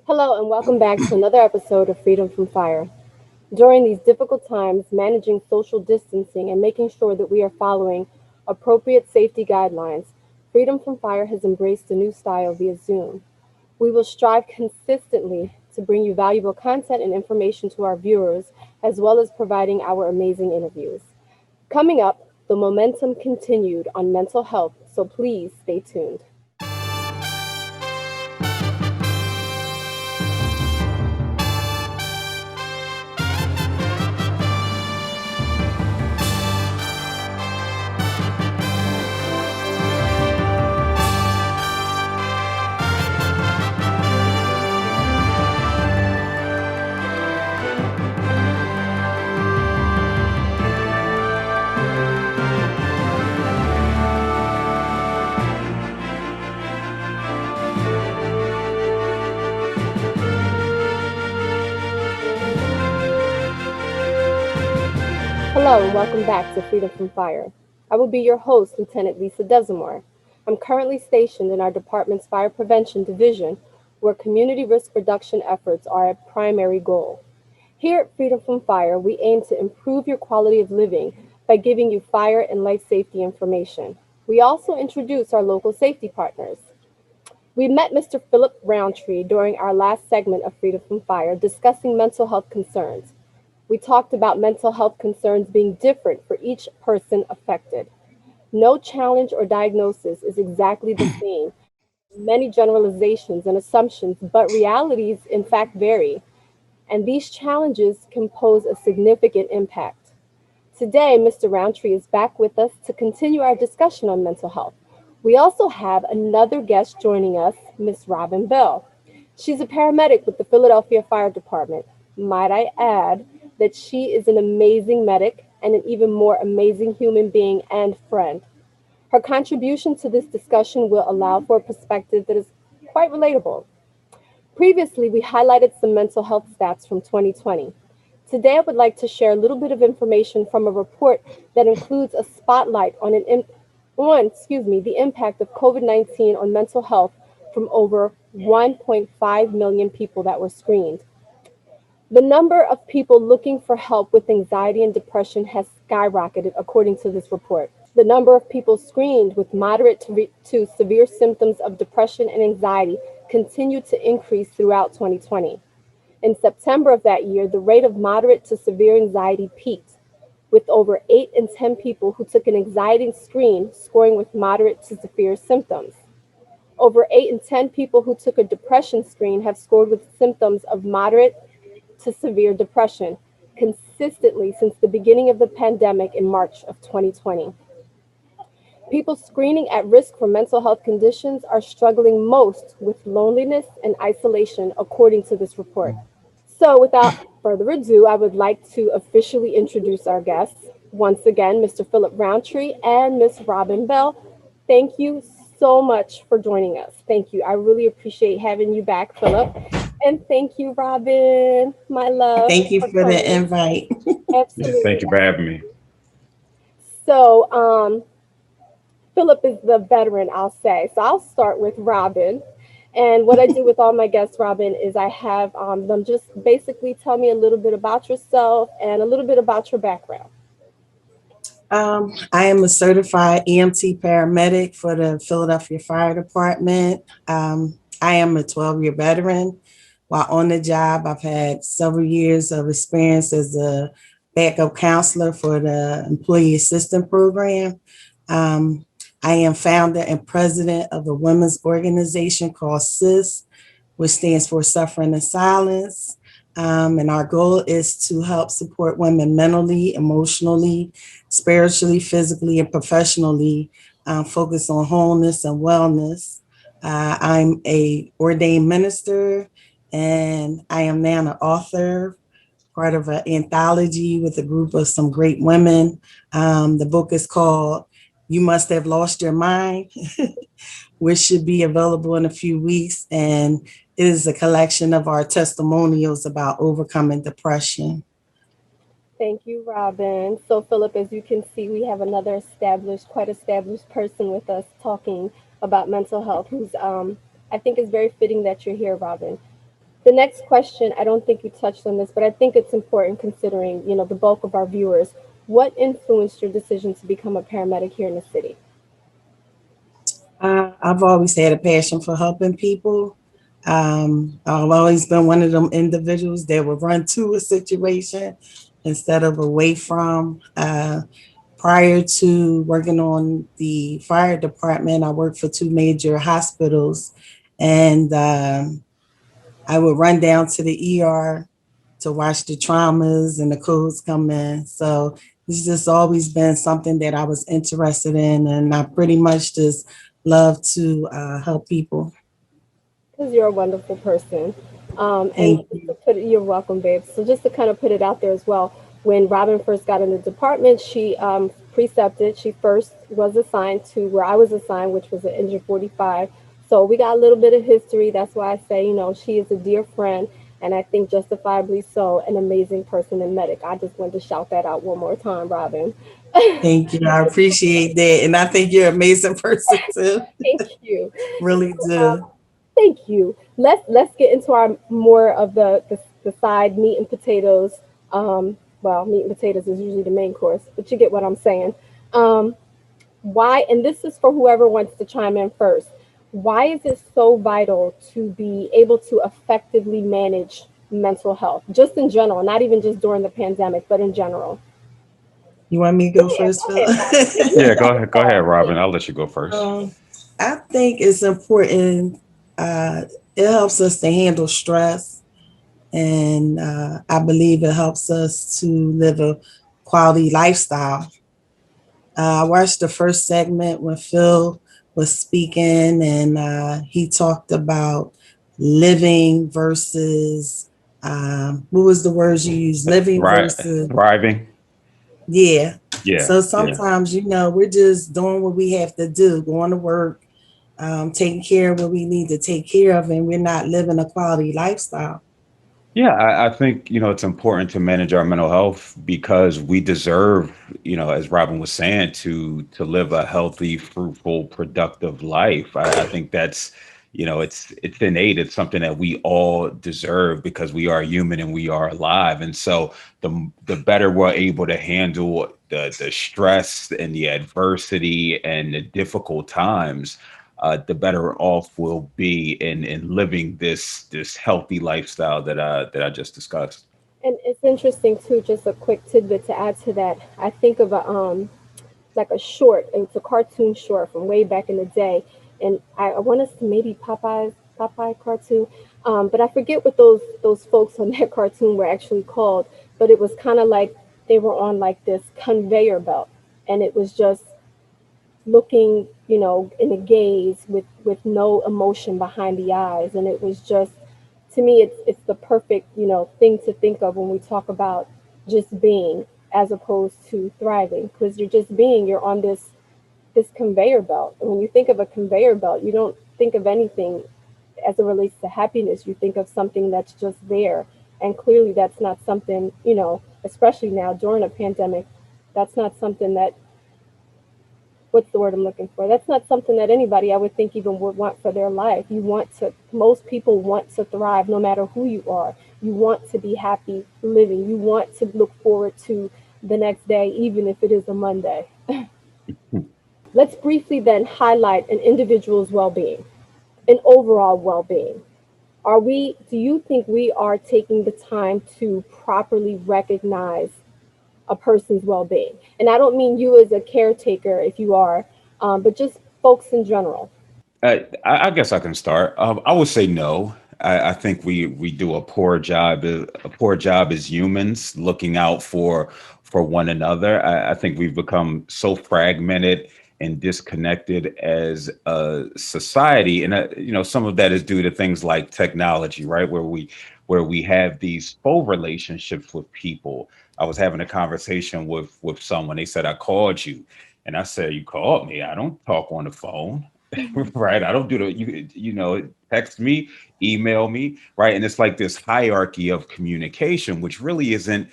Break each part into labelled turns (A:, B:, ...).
A: Hello, and welcome back to another episode of Freedom from Fire. During these difficult times, managing social distancing and making sure that we are following appropriate safety guidelines, Freedom from Fire has embraced a new style via Zoom. We will strive consistently to bring you valuable content and information to our viewers, as well as providing our amazing interviews. Coming up, the momentum continued on mental health, so please stay tuned. Hello and welcome back to Freedom from Fire. I will be your host, Lieutenant Lisa Desamour. I'm currently stationed in our department's Fire Prevention Division, where community risk reduction efforts are a primary goal. Here at Freedom from Fire, we aim to improve your quality of living by giving you fire and life safety information. We also introduce our local safety partners. We met Mr. Phillip Roundtree during our last segment of Freedom from Fire discussing mental health concerns. We talked about mental health concerns being different for each person affected. No challenge or diagnosis is exactly the same. Many generalizations and assumptions, but realities in fact vary, and these challenges can pose a significant impact. Today, Mr. Roundtree is back with us to continue our discussion on mental health. We also have another guest joining us, Miss Robin Bell. She's a paramedic with the Philadelphia Fire Department. Might I add that she is an amazing medic and an even more amazing human being and friend. Her contribution to this discussion will allow for a perspective that is quite relatable. Previously, we highlighted some mental health stats from 2020. Today, I would like to share a little bit of information from a report that includes a spotlight on the impact of COVID-19 on mental health from over 1.5 million people that were screened. The number of people looking for help with anxiety and depression has skyrocketed, according to this report. The number of people screened with moderate to severe symptoms of depression and anxiety continued to increase throughout 2020. In September of that year, the rate of moderate to severe anxiety peaked, with over 8 in 10 people who took an anxiety screen scoring with moderate to severe symptoms. Over 8 in 10 people who took a depression screen have scored with symptoms of moderate to severe depression consistently since the beginning of the pandemic in March of 2020. People screening at risk for mental health conditions are struggling most with loneliness and isolation, according to this report. So, without further ado, I would like to officially introduce our guests. Once again, Mr. Phillip Roundtree and Ms. Robin Bell. Thank you so much for joining us. Thank you. I really appreciate having you back, Phillip. And thank you, Robin, my love.
B: Thank you for the invite.
A: Absolutely.
C: Thank you for having me.
A: So, Phillip is the veteran, I'll say. So I'll start with Robin. And what I do with all my guests, Robin, is I have them just basically tell me a little bit about yourself and a little bit about your background.
B: I am a certified EMT paramedic for the Philadelphia Fire Department. I am a 12-year veteran. While on the job, I've had several years of experience as a backup counselor for the Employee Assistance Program. I am founder and president of a women's organization called SIS, which stands for Suffering in Silence. And our goal is to help support women mentally, emotionally, spiritually, physically, and professionally, focus on wholeness and wellness. I'm a ordained minister, and I am now an author, part of an anthology with a group of some great women. The book is called You Must Have Lost Your Mind, which should be available in a few weeks. And it is a collection of our testimonials about overcoming depression.
A: Thank you, Robin. So, Phillip, as you can see, we have another quite established person with us talking about mental health, who's, I think is very fitting that you're here, Robin. The next question, I don't think you touched on this, but I think it's important considering, the bulk of our viewers. What influenced your decision to become a paramedic here in the city?
B: I've always had a passion for helping people. I've always been one of them individuals that would run to a situation instead of away from. Prior to working on the fire department, I worked for two major hospitals, and I would run down to the ER to watch the traumas and the codes come in. So it's just always been something that I was interested in, and I pretty much just love to help people.
A: Because you're a wonderful person. And
B: Thank
A: just to
B: you.
A: put it, you're welcome, babe. So just to kind of put it out there as well, when Robin first got in the department, she precepted. She first was assigned to where I was assigned, which was an Engine 45. So we got a little bit of history. That's why I say, she is a dear friend, and I think justifiably so, an amazing person and medic. I just wanted to shout that out one more time, Robin.
B: Thank you. I appreciate that. And I think you're an amazing person too.
A: Thank you.
B: Really do.
A: Thank you. Let's get into our more of the side meat and potatoes. Well, meat and potatoes is usually the main course, but you get what I'm saying. Um, why? And this is for whoever wants to chime in first. Why is it so vital to be able to effectively manage mental health, just in general, not even just during the pandemic, but in general?
B: You want me to
A: Go
B: go
A: ahead,
B: first,
A: go
B: Phil?
A: ahead, Robin. Yeah, you
C: Yeah,
A: start us
C: go ahead,
A: off,
C: Robin.
A: please.
C: I'll let you go first.
B: um, I think it's important. It helps us to handle stress, and I believe it helps us to live a quality lifestyle. I watched the first segment when Phil was speaking, and he talked about living versus what was the words you used? Living
C: Right,
B: versus
C: thriving.
B: yeah.
C: Yeah,
B: So
C: yeah,
B: sometimes, we're just doing what we have to do, going to work, taking care of what we need to take care of, and we're not living a quality lifestyle.
C: yeah. I think it's important to manage our mental health because we deserve, as Robin was saying, to live a healthy, fruitful, productive life. I think that's it's innate. It's something that we all deserve because we are human and we are alive. And so the better we're able to handle the stress and the adversity and the difficult times, the better off we'll be in living this healthy lifestyle that I just discussed.
A: And it's interesting too, just a quick tidbit to add to that. I think of a like a short. It's a cartoon short from way back in the day, and I want to say maybe Popeye cartoon, but I forget what those folks on that cartoon were actually called. But it was kind of like they were on like this conveyor belt, and it was just looking, in a gaze with no emotion behind the eyes, and it was just, to me, it's the perfect, thing to think of when we talk about just being as opposed to thriving, because you're just being, you're on this conveyor belt, and when you think of a conveyor belt, you don't think of anything as it relates to happiness. You think of something that's just there, and clearly that's not something, especially now during a pandemic, that's not something that, what's the word I'm looking for? That's not something that anybody, I would think, even would want for their life. Most people want to thrive no matter who you are. You want to be happy living. You want to look forward to the next day, even if it is a Monday. Let's briefly then highlight an individual's well being, an overall well being. Do you think we are taking the time to properly recognize a person's well-being? And I don't mean you as a caretaker, if you are, but just folks in general.
C: I guess I can start. I would say no. I think we do a poor job as humans looking out for one another. I think we've become so fragmented and disconnected as a society, and some of that is due to things like technology, right? Where we have these faux relationships with people. I was having a conversation with someone. They said I called you, and I said you called me. I don't talk on the phone. Right. I don't do the, text me, email me, right? And it's like this hierarchy of communication, which really isn't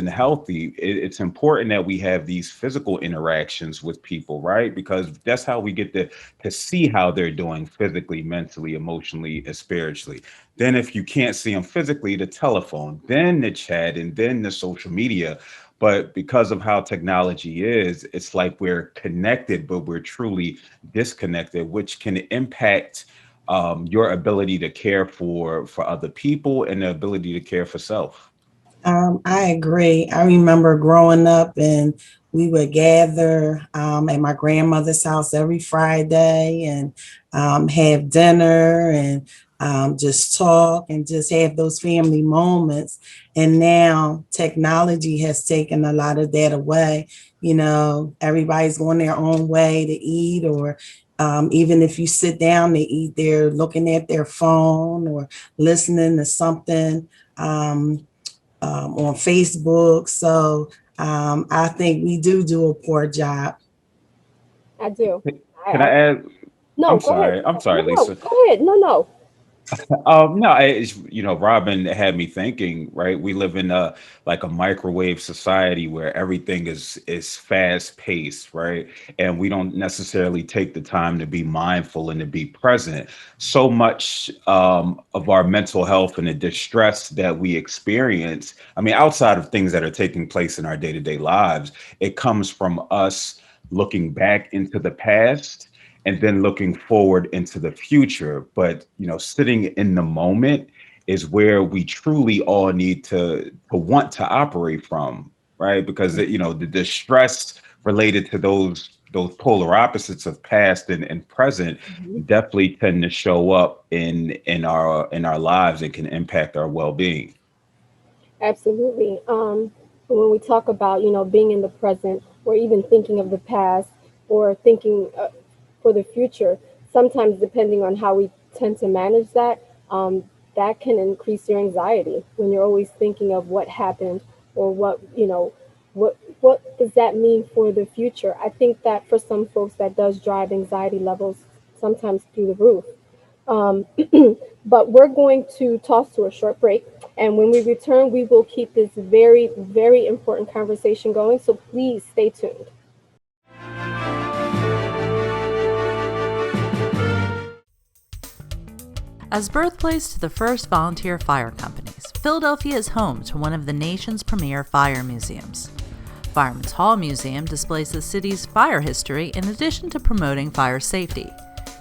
C: healthy. It's important that we have these physical interactions with people, right? Because that's how we get to see how they're doing physically, mentally, emotionally, and spiritually. Then if you can't see them physically, the telephone, then the chat, and then the social media. But because of how technology is, it's like we're connected, but we're truly disconnected, which can impact your ability to care for other people and the ability to care for self.
B: I agree. I remember growing up and we would gather at my grandmother's house every Friday and have dinner and just talk and just have those family moments. And now technology has taken a lot of that away. You know, everybody's going their own way to eat, or even if you sit down to eat, they're looking at their phone or listening to something. On Facebook. So I think we do a poor job.
A: I do.
C: Can
A: I
C: I add?
A: No,
C: I'm
A: go ahead.
C: sorry. I'm
A: No,
C: sorry,
A: no,
C: Lisa.
A: go ahead. No, no.
C: No, it's, Robin had me thinking, right? We live in a like a microwave society where everything is fast paced, right? And we don't necessarily take the time to be mindful and to be present. So much of our mental health and the distress that we experience, I mean, outside of things that are taking place in our day-to-day lives, it comes from us looking back into the past and then looking forward into the future. But sitting in the moment is where we truly all need to want to operate from, right? Because the stress related to those polar opposites of past and present
A: Mhm.
C: definitely tend to show up in our lives and can impact our well-being.
A: Absolutely. When we talk about, being in the present or even thinking of the past or thinking for the future, sometimes depending on how we tend to manage that, that can increase your anxiety when you're always thinking of what happened or what does that mean for the future. I think that for some folks that does drive anxiety levels sometimes through the roof. Um, but we're going to toss to a short break. And when we return, we will keep this very, very important conversation going. So please stay tuned.
D: As birthplace to the first volunteer fire companies, Philadelphia is home to one of the nation's premier fire museums. Fireman's Hall Museum displays the city's fire history in addition to promoting fire safety.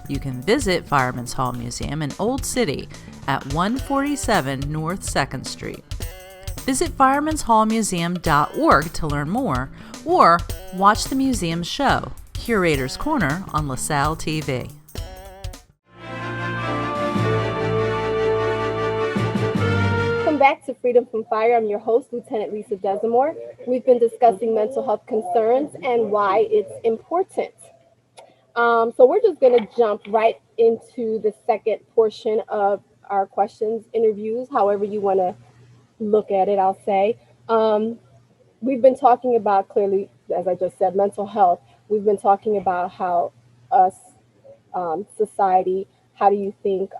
D: You can visit Fireman's Hall Museum in Old City at 147 North 2nd Street. Visit firemanshallmuseum.org to learn more, or watch the museum's show, Curator's Corner, on LaSalle TV.
A: Welcome back to Freedom from Fire. I'm your host, Lieutenant Lisa Desamour. We've been discussing mental health concerns and why it's important. So we're just going to jump right into the second portion of our questions, interviews, however you want to look at it, I'll say. Um, we've been talking about clearly, as I just said, mental health. We've been talking about how us, society, how do you think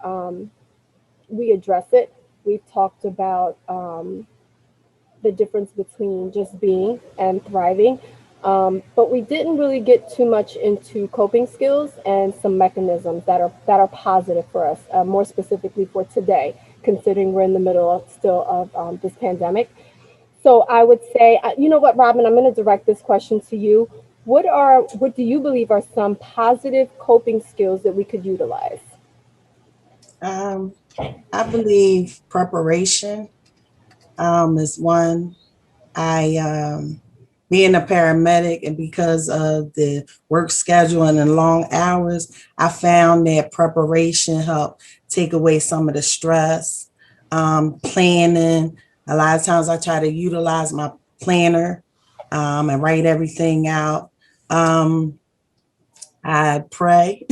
A: we address it? We've talked about the difference between just being and thriving. But we didn't really get too much into coping skills and some mechanisms that are positive for us, more specifically for today, considering we're in the middle of still of this pandemic. So I would say, you know what, Robin, I'm going to direct this question to you. What do you believe are some positive coping skills that we could utilize?
B: Um, I believe preparation is one. I being a paramedic and because of the work schedule and the long hours, I found that preparation helped take away some of the stress. Planning. A lot of times I try to utilize my planner and write everything out. Um, I pray.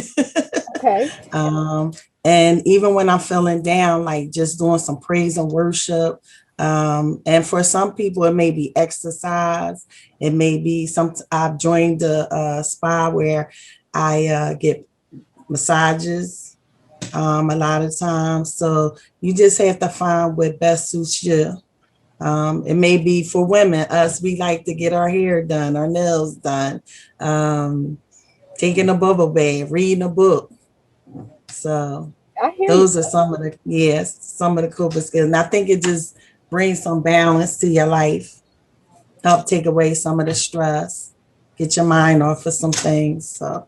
A: Okay.
B: um, and even when I'm feeling down, like just doing some praise and worship. And for some people, it may be exercise. It may be I've joined a spa where I get massages. a lot of times. So you just have to find what best suits you. It may be for women, us, we like to get our hair done, our nails done, um, taking a bubble bath, reading a book. So
A: I hear you.
B: those are some of the, yes, some of the coping skills. And I think it just brings some balance to your life, help take away some of the stress, get your mind off of some things. So,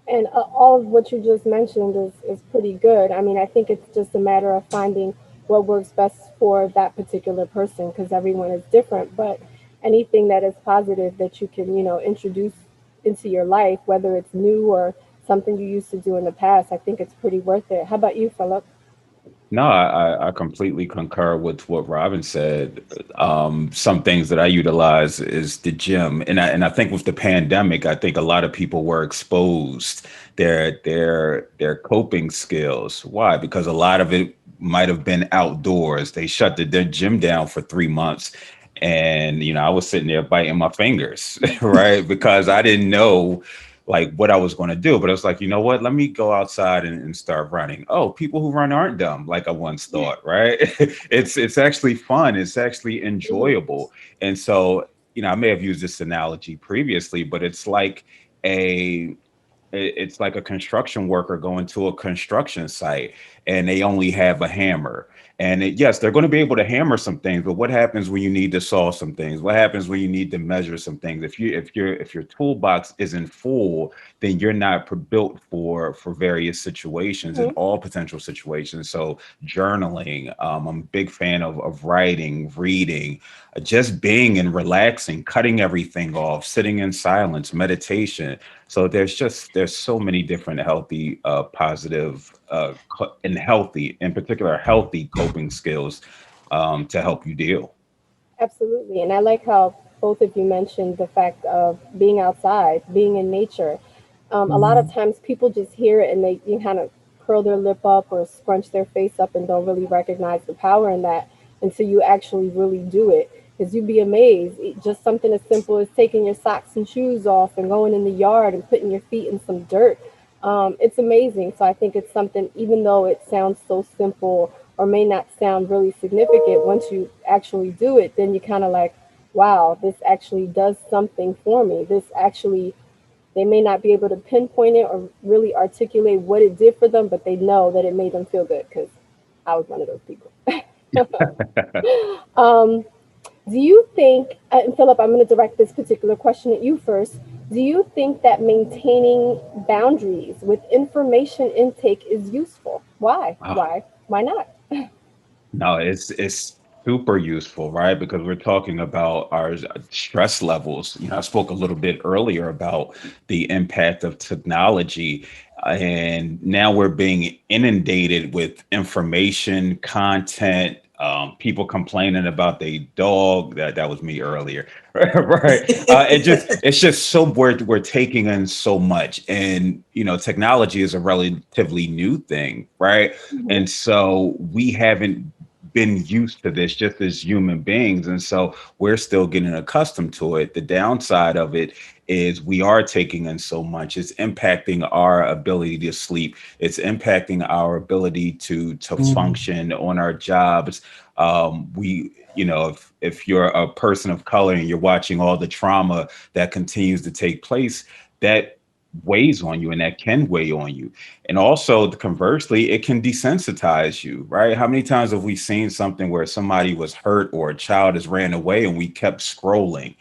A: And all of what you just mentioned is pretty good. I mean, I think it's just a matter of finding what works best for that particular person because everyone is different. But anything that is positive that you can, introduce into your life, whether it's new or something you used to do in the past, I think it's pretty worth it. How about you, Philip?
C: No, I completely concur with what Robin said. Some things that I utilize is the gym, and I think with the pandemic, I think a lot of people were exposed their coping skills. Why? Because a lot of it might have been outdoors. They shut their gym down for 3 months, and I was sitting there biting my fingers, right? Because I didn't know like what I was going to do. But I was like, you know what? Let me go outside and start running. Oh, people who run aren't dumb, like I once thought, right? It's actually fun. It's actually
A: Mhm.
C: enjoyable. And so, I may have used this analogy previously, but a it's like a construction worker going to a construction site and they only have a hammer. And yes, they're going to be able to hammer some things, but what happens when you need to saw some things? What happens when you need to measure some things? If your toolbox isn't full, then you're not built for various situations and
A: Mhm.
C: all potential situations. So journaling, I'm a big fan of writing, reading, just being and relaxing, cutting everything off, sitting in silence, meditation. So there's so many different healthy, positive, and healthy, in particular, healthy coping skills to help you deal.
A: Absolutely. And I like how both of you mentioned the fact of being outside, being in nature. A lot of
B: mhm.
A: times people just hear it and they you kind of curl their lip up or scrunch their face up and don't really recognize the power in that until you actually really do it. Because you'd be amazed. Just something as simple as taking your socks and shoes off and going in the yard and putting your feet in some dirt. It's amazing. So I think it's something, even though it sounds so simple or may not sound really significant, once you actually do it, then you kind of like, wow, this actually does something for me. This actually, they may not be able to pinpoint it or really articulate what it did for them, but they know that it made them feel good because I was one of those people. um, do you think, and Philip, I'm going to direct this particular question at you first. Do you think that maintaining boundaries with information intake is useful? Why?
C: Oh,
A: Why? Why not?
C: no, it's super useful, right? Because we're talking about our stress levels. I spoke a little bit earlier about the impact of technology, and now we're being inundated with information, content. People complaining about their dog. That was me earlier, right? It's just so we're taking in so much, and technology is a relatively new thing, right?
A: Mhm.
C: And so we haven't been used to this just as human beings. And so we're still getting accustomed to it. The downside of it is we are taking in so much. It's impacting our ability to sleep. It's impacting our ability to
B: Mhm.
C: function on our jobs. If you're a person of color and you're watching all the trauma that continues to take place, that weighs on you and that can weigh on you. And also, conversely, it can desensitize you, right? How many times have we seen something where somebody was hurt or a child has ran away and we kept scrolling?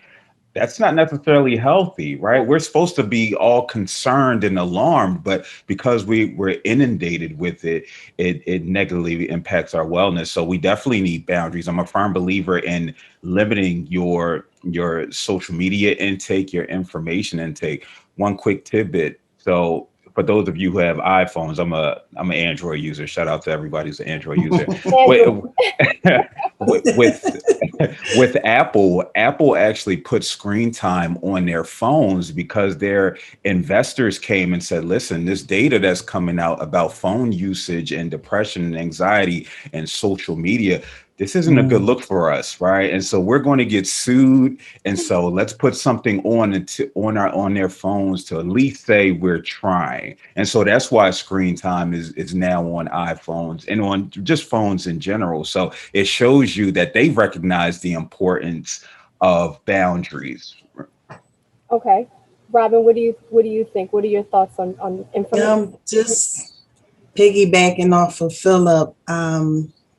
C: That's not necessarily healthy, right? We're supposed to be all concerned and alarmed, but because we're inundated with it, it negatively impacts our wellness. So we definitely need boundaries. I'm a firm believer in limiting your social media intake, your information intake. One quick tidbit. So for those of you who have iPhones, I'm an Android user. Shout out to everybody who's an Android user.
A: Andrew.
C: With with with Apple actually put screen time on their phones because their investors came and said, listen, this data that's coming out about phone usage and depression and anxiety and social media, this isn't a good look for us, right? And so we're going to get sued. And so let's put something on their phones to at least say we're trying. And so that's why screen time is now on iPhones and on just phones in general. So it shows you that they recognize the importance of boundaries.
A: Okay. Robin, what do you think? What are your thoughts on information?
B: Just piggybacking off of Phillip,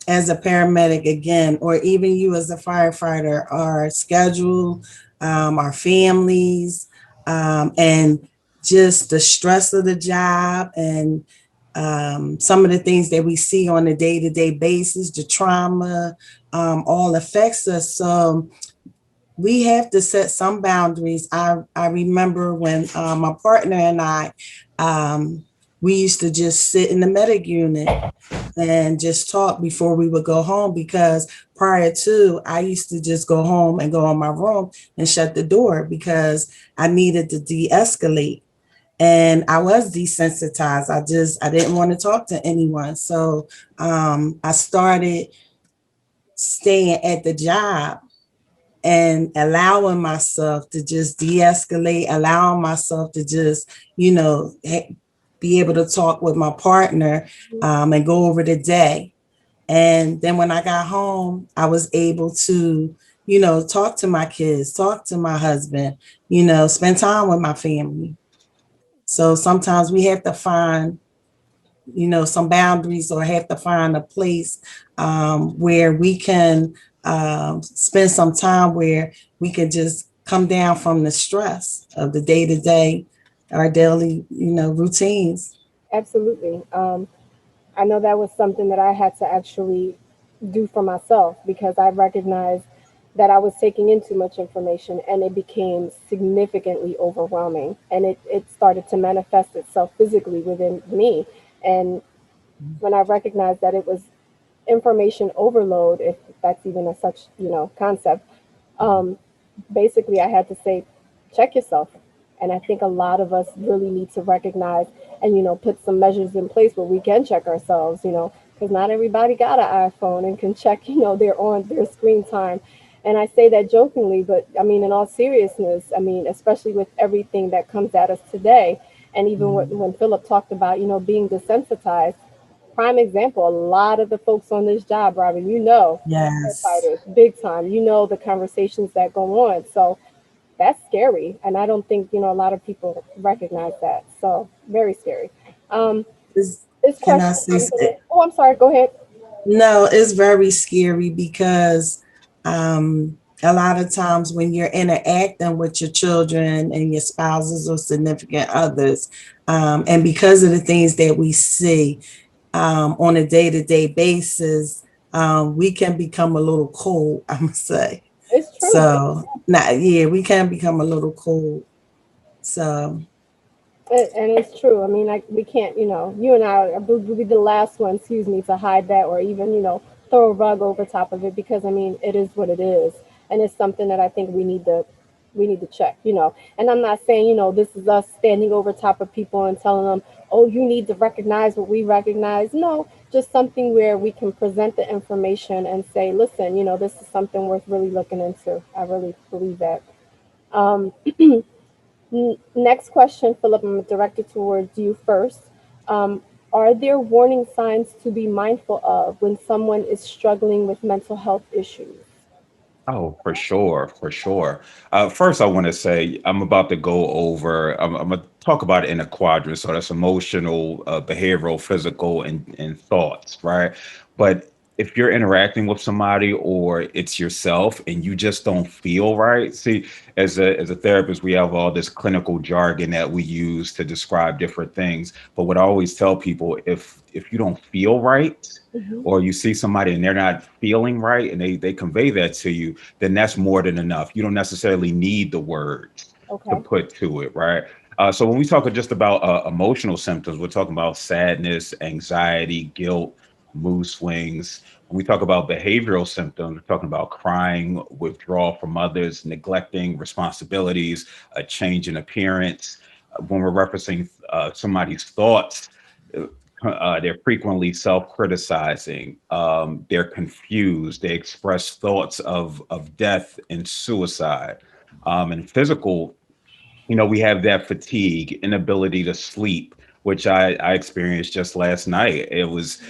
B: as a paramedic again, or even you as a firefighter, our schedule, our families, and just the stress of the job and some of the things that we see on a day-to-day basis, the trauma, all affects us. So we have to set some boundaries. I remember when my partner and I, we used to just sit in the medic unit and just talk before we would go home, because prior to, I used to just go home and go in my room and shut the door because I needed to de-escalate. And I was desensitized. I didn't want to talk to anyone. So I started staying at the job and allowing myself to just de-escalate, allowing myself to just, be able to talk with my partner, and go over the day. And then when I got home, I was able to, talk to my kids, talk to my husband, spend time with my family. So sometimes we have to find, some boundaries, or have to find a place where we can spend some time where we can just come down from the stress of the day to day, our daily, routines.
A: Absolutely. I know that was something that I had to actually do for myself because I recognized that I was taking in too much information and it became significantly overwhelming. And it started to manifest itself physically within me. And when I recognized that it was information overload, if that's even a such concept, um, basically I had to say, check yourself. And I think a lot of us really need to recognize and put some measures in place where we can check ourselves, because not everybody got an iPhone and can check their screen time. And I say that jokingly, but I mean in all seriousness, I mean especially with everything that comes at us today, and even when Philip talked about being desensitized, prime example, a lot of the folks on this job, Robin,
B: Yes.
A: firefighters, big time, the conversations that go on. So that's scary. And I don't think, a lot of people recognize that. So very scary. Um,
B: Is-
A: this
B: can I
A: question
B: say
A: comes in.
B: something?
A: Oh, I'm sorry. Go ahead.
B: No, it's very scary because a lot of times when you're interacting with your children and your spouses or significant others, and because of the things that we see on a day-to-day basis, we can become a little cold, I must say.
A: It's true.
B: So, yeah, we can become a little cold. So,
A: And it's true. I mean, like we can't, you and I would be the last one, excuse me, to hide that or even, throw a rug over top of it because I mean, it is what it is, and it's something that I think we need to check, And I'm not saying, this is us standing over top of people and telling them, oh, you need to recognize what we recognize. No, just something where we can present the information and say, listen, this is something worth really looking into. I really believe that. Um, Next question, Philip, I'm directed towards you first. Um, are there warning signs to be mindful of when someone is struggling with mental health issues?
C: Oh, for sure, for sure. First, I want to say I'm about to go over. I'm going to talk about it in a quadrant. So that's emotional, behavioral, physical, and thoughts, right? But if you're interacting with somebody or it's yourself and you just don't feel right, see, as a therapist, we have all this clinical jargon that we use to describe different things. But what I always tell people, if you don't feel right,
A: Hmm.
C: or you see somebody and they're not feeling right and they convey that to you, then that's more than enough. You don't necessarily need the words to
A: Okay.
C: put to it, right? So when we talk just about emotional symptoms, we're talking about sadness, anxiety, guilt, mood swings. When we talk about behavioral symptoms, we're talking about crying, withdrawal from others, neglecting responsibilities, a change in appearance. When we're referencing somebody's thoughts, They're frequently self-criticizing. They're confused. They express thoughts of death and suicide. And physical, we have that fatigue, inability to sleep, which I experienced just last night. I was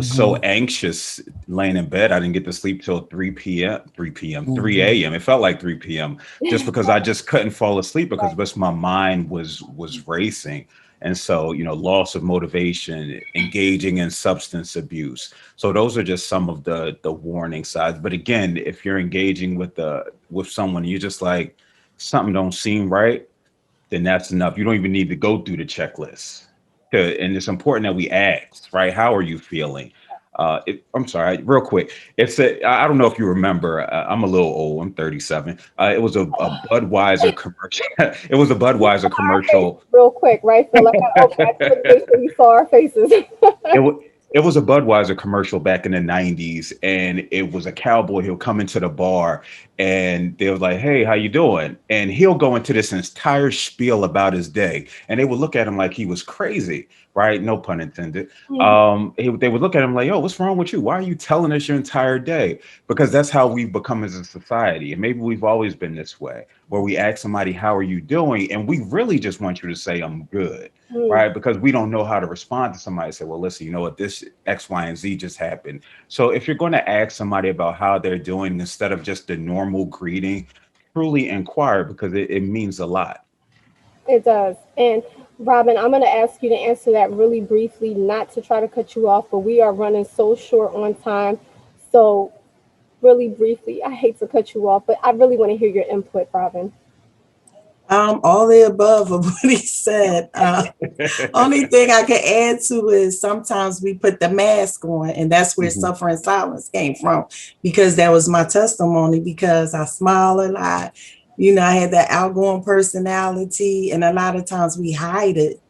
C: so
B: Mhm.
C: anxious laying in bed. I didn't get to sleep till 3
B: Mhm.
C: a.m. It felt like 3 p.m. just because I just couldn't fall asleep because just my mind was racing. And so, loss of motivation, engaging in substance abuse. So those are just some of the warning signs. But again, if you're engaging with someone, you're just like, something don't seem right, then that's enough. You don't even need to go through the checklist. And it's important that we ask, right? How are you feeling? I'm sorry, real quick. I don't know if you remember. I'm a little old. I'm 37. It was a Budweiser commercial. It was a Budweiser
A: Our face
C: commercial.
A: real quick, right, Phil? I just want to make sure you saw our faces.
C: It was a Budweiser commercial back in the 90s, and it was a cowboy. He'll come into the bar, and they was like, "Hey, how you doing?" And he'll go into this entire spiel about his day, and they would look at him like he was crazy, right? No pun intended.
A: Mhm.
C: They would look at him like, "Yo, what's wrong with you? Why are you telling us your entire day?" Because that's how we've become as a society, and maybe we've always been this way, where we ask somebody, "How are you doing?" and we really just want you to say, "I'm good."
A: Mm.
C: Right? Because we don't know how to respond to somebody. Say, well, listen, you know what, this X, Y, and Z just happened. So if you're going to ask somebody about how they're doing instead of just the normal greeting, truly inquire because it means a lot.
A: It does. And Robin, I'm going to ask you to answer that really briefly, not to try to cut you off, but we are running so short on time. So, really briefly, I hate to cut you off, but I really want to hear your input, Robin.
B: All the above of what he said. Only thing I can add to is sometimes we put the mask on, and that's where
C: Mhm.
B: suffering silence came from, because that was my testimony. Because I smile a lot, I had that outgoing personality, and a lot of times we hide it.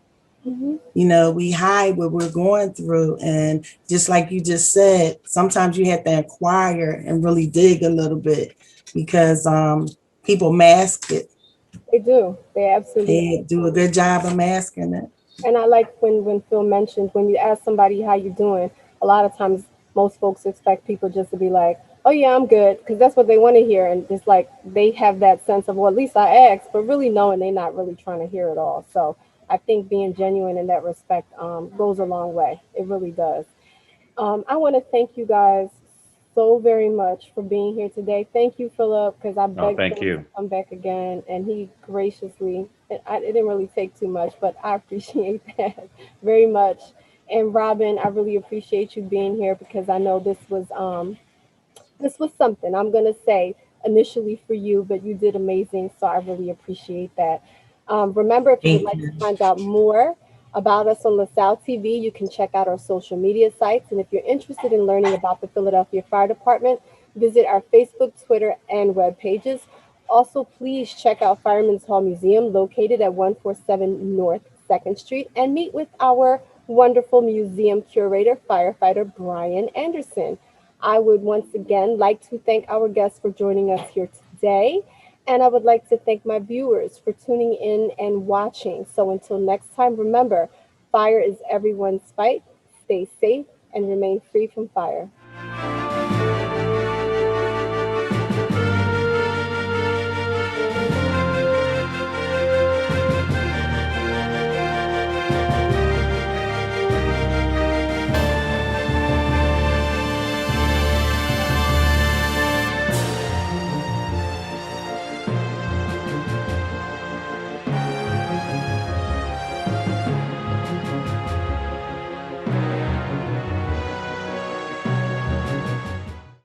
A: Hmm.
B: We hide what we're going through, and just like you just said, sometimes you have to inquire and really dig a little bit because people mask it.
A: They do. They absolutely
B: They do a
A: do.
B: good job of masking it.
A: And I like when Phil mentioned when you ask somebody how you doing, a lot of times most folks expect people just to be like, "Oh yeah, I'm good," because that's what they want to hear, and just like they have that sense of, "Well, at least I asked," but really knowing they're not really trying to hear it all. So I think being genuine in that respect goes a long way. It really does. I want to thank you guys so very much for being here today. Thank you, Philip, because I
C: Oh,
A: begged
C: thank
A: Philip to
C: you.
A: come back again, and he graciously. It didn't really take too much, but I appreciate that very much. And Robin, I really appreciate you being here because I know this was something I'm going to say initially for you, but you did amazing. So I really appreciate that. Remember, if you would
B: Thank
A: like to
B: you.
A: find out more about us on LaSalle TV, you can check out our social media sites. And if you're interested in learning about the Philadelphia Fire Department, visit our Facebook, Twitter, and web pages. Also, please check out Fireman's Hall Museum located at 147 North 2nd Street and meet with our wonderful museum curator, firefighter Brian Anderson. I would once again like to thank our guests for joining us here today. And I would like to thank my viewers for tuning in and watching. So until next time, remember, fire is everyone's fight. Stay safe and remain free from fire.